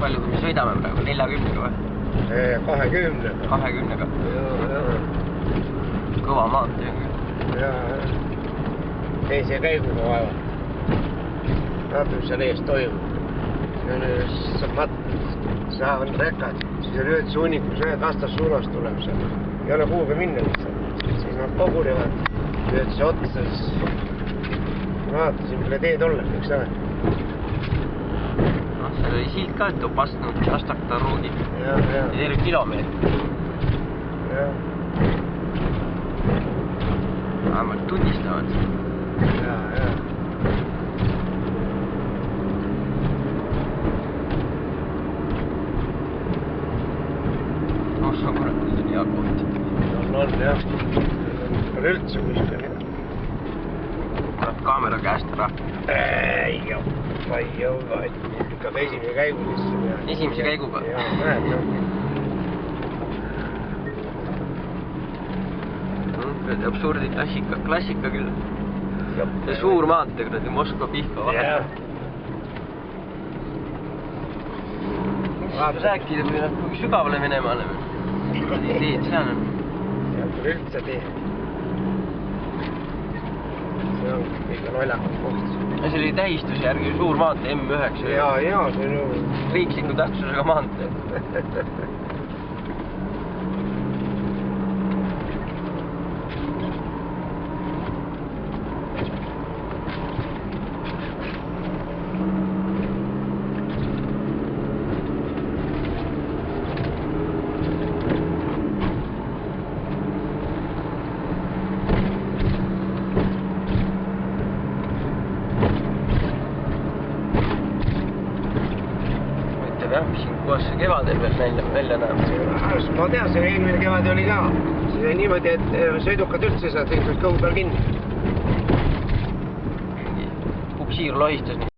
palju me sõidame praegu? 40-ga või? 20-ga. 20-ga? Kõva maantee on küll. Jaa. Teise käiguga vaevalt. Vaata, mis seal ees toimub. Sa on rekad, siis on ühed suunikus, ühed vastas suunas tuleb seal. Ei ole kuhuga minna lihtsalt. Siis nad kogunivad, ühed see otsa, siis vaatasin, mille teed olla, eks ole. Seal oli silt ka, et on pastnud Astakta ruudi. Ja terve kilomeetri. Jah. Vähemalt tunnistavad. Ja. See on kurat, nüüd on hea koht. On jah. Pole üldse kuskil. Kurat kaamera käest ära. Ei joo, ikka esimese käigu lihtsalt. Esimese käiguga? Jaa, näed jah. Absurdi klassika küll. See suur maantee, kuradi Moskva Pihka vahel. Mis rääkida, kui sügavale Venema oleme? Teed seal on. Seal pole üldse tee. See on kõige lollakam koht. See oli tähistuse järgi suur maantee M9. Jaa, see on ju... Riikliku tähtsusega maantee. Mis siin koos kevadel veel välja näeb? Ma tean, see eelmine kevade oli ka. See on niimoodi, et sõidukad üldse saad kõhu peal kinni. Puksiir lohistas nii.